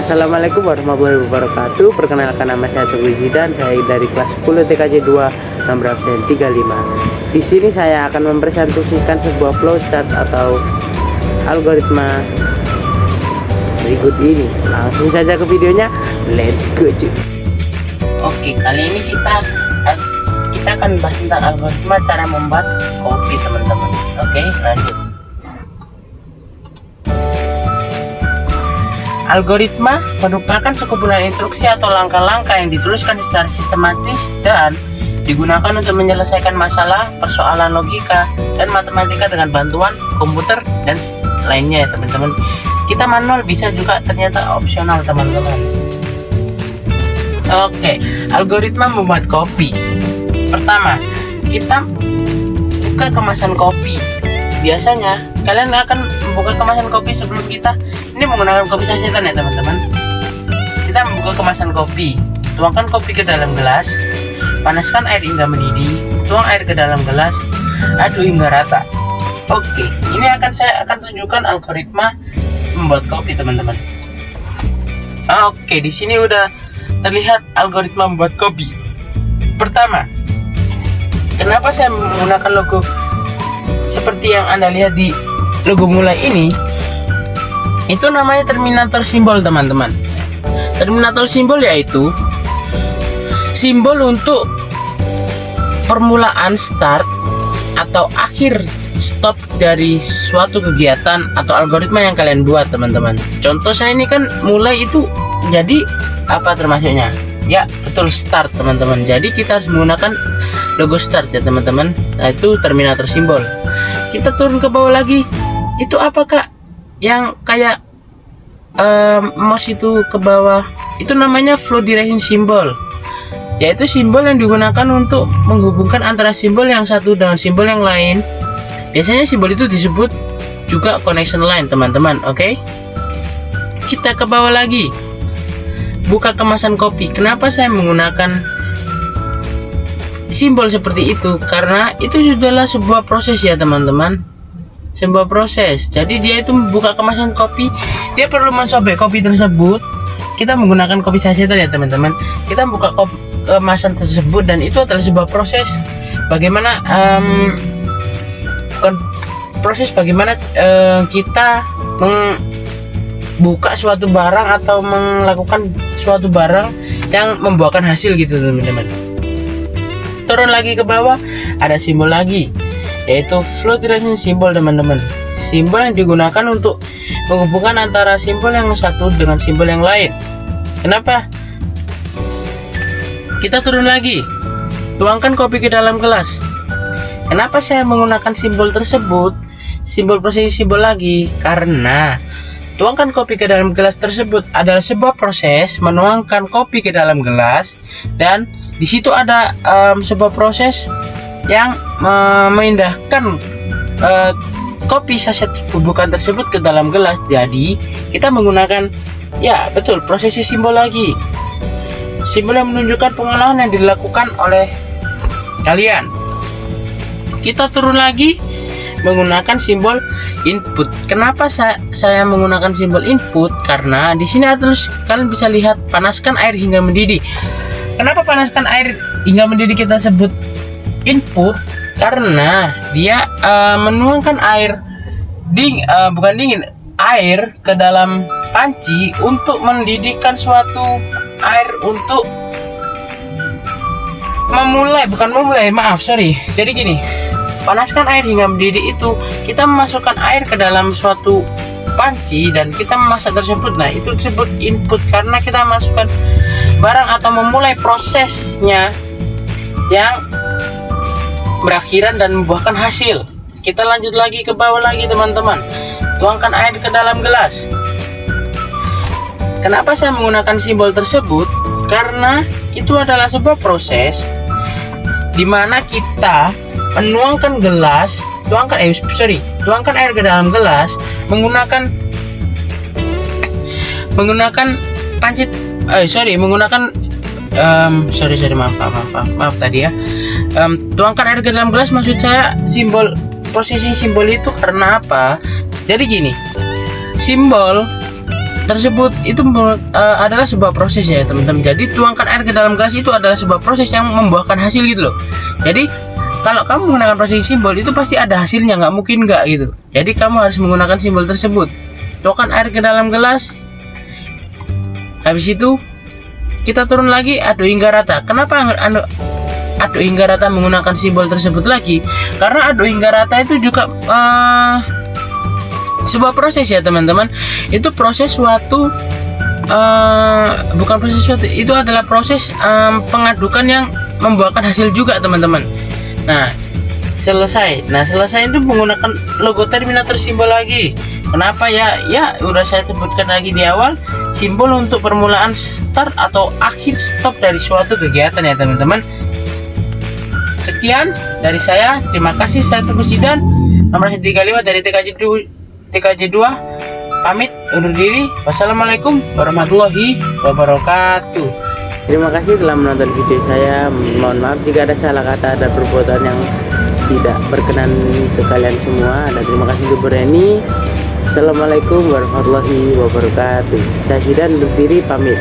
Assalamualaikum warahmatullahi wabarakatuh. Perkenalkan, nama saya Teguh Zidan. Saya dari kelas 10 TKJ 2, nomor absen 35. Di sini saya akan mempresentasikan sebuah flowchart atau algoritma berikut ini. Langsung saja ke videonya. Let's go, cuy. Oke, kali ini kita akan bahas tentang algoritma cara membuat kopi, teman-teman. Oke, lanjut. Algoritma merupakan sekumpulan instruksi atau langkah-langkah yang dituliskan secara sistematis dan digunakan untuk menyelesaikan masalah, persoalan logika, dan matematika dengan bantuan komputer dan lainnya ya teman-teman. Kita manual bisa juga, ternyata opsional teman-teman. Oke, algoritma membuat kopi. Pertama, kita buka kemasan kopi. Biasanya kalian akan membuka kemasan kopi sebelum kita ini menggunakan kopi sasetan ya teman-teman. Kita membuka kemasan kopi, tuangkan kopi ke dalam gelas, panaskan air hingga mendidih, tuang air ke dalam gelas, aduk hingga rata. Oke, ini saya akan tunjukkan algoritma membuat kopi teman-teman. Oke, di sini udah terlihat algoritma membuat kopi. Pertama, kenapa saya menggunakan logo seperti yang Anda lihat di logo mulai ini? Itu namanya terminator simbol teman-teman. Terminator simbol yaitu simbol untuk permulaan start atau akhir stop dari suatu kegiatan atau algoritma yang kalian buat teman-teman. Contoh saya ini kan mulai itu jadi apa termasuknya? Ya betul, start teman-teman. Jadi kita harus menggunakan logo start ya teman-teman. Nah itu terminator simbol. Kita turun ke bawah lagi. Itu apakah yang kayak mouse itu ke bawah? Itu namanya flow direction symbol, yaitu simbol yang digunakan untuk menghubungkan antara simbol yang satu dengan simbol yang lain. Biasanya simbol itu disebut juga connection line teman-teman. Oke, kita ke bawah lagi, buka kemasan kopi. Kenapa saya menggunakan simbol seperti itu? Karena itu adalah sebuah proses ya teman-teman, sebuah proses. Jadi dia itu membuka kemasan kopi, dia perlu mensobek kopi tersebut. Kita menggunakan kopi sasetan ya teman-teman. Kita buka kemasan tersebut dan itu adalah sebuah proses bagaimana kita membuka suatu barang atau melakukan suatu barang yang membuahkan hasil gitu teman-teman. Turun lagi ke bawah, ada simbol lagi, yaitu flow direction symbol teman-teman. Simbol yang digunakan untuk menghubungkan antara simbol yang satu dengan simbol yang lain. Kenapa? Kita turun lagi, tuangkan kopi ke dalam gelas. Kenapa saya menggunakan simbol tersebut? Simbol posisi simbol lagi karena tuangkan kopi ke dalam gelas tersebut adalah sebuah proses menuangkan kopi ke dalam gelas, dan di situ ada sebuah proses yang memindahkan kopi saset bubukan tersebut ke dalam gelas. Jadi kita menggunakan, ya betul, prosesi simbol lagi. Simbol yang menunjukkan pengolahan yang dilakukan oleh kalian. Kita turun lagi menggunakan simbol input. Kenapa saya menggunakan simbol input? Karena di sini terus kalian bisa lihat panaskan air hingga mendidih. Kenapa panaskan air hingga mendidih kita sebut input? Karena dia menuangkan air air ke dalam panci untuk mendidihkan suatu air untuk jadi gini, panaskan air hingga mendidih itu kita memasukkan air ke dalam suatu panci dan kita memasak tersebut. Nah itu disebut input karena kita masukkan barang atau memulai prosesnya yang berakhiran dan membuahkan hasil. Kita lanjut lagi ke bawah lagi teman-teman, tuangkan air ke dalam gelas. Kenapa saya menggunakan simbol tersebut? Karena itu adalah sebuah proses di mana kita menuangkan tuangkan air ke dalam gelas menggunakan maaf tadi ya. Tuangkan air ke dalam gelas, maksud saya posisi simbol itu karena apa? Jadi gini, simbol tersebut itu adalah sebuah proses ya teman-teman. Jadi tuangkan air ke dalam gelas itu adalah sebuah proses yang membuahkan hasil gitu loh. Jadi kalau kamu menggunakan proses simbol itu pasti ada hasilnya, nggak mungkin nggak gitu. Jadi kamu harus menggunakan simbol tersebut. Tuangkan air ke dalam gelas. Habis itu kita turun lagi, aduk hingga rata. Kenapa aduk hingga rata menggunakan simbol tersebut lagi? Karena aduk hingga rata itu juga sebuah proses ya teman-teman. Itu proses suatu bukan proses suatu, itu adalah proses pengadukan yang membuahkan hasil juga teman-teman. Nah selesai itu menggunakan logo Terminator simbol lagi. Kenapa ya? Ya udah saya sebutkan lagi di awal, simbol untuk permulaan start atau akhir stop dari suatu kegiatan ya teman-teman. Sekian dari saya, terima kasih. Saya Teguh Zidan, nomor 35 dari TKJ 2 pamit undur diri. Wassalamualaikum warahmatullahi wabarakatuh. Terima kasih telah menonton video saya. Mohon maaf jika ada salah kata, ada perbuatan yang tidak berkenan ke kalian semua. Dan terima kasih untuk Reni. Assalamualaikum warahmatullahi wabarakatuh. Saya Zidan undur diri pamit.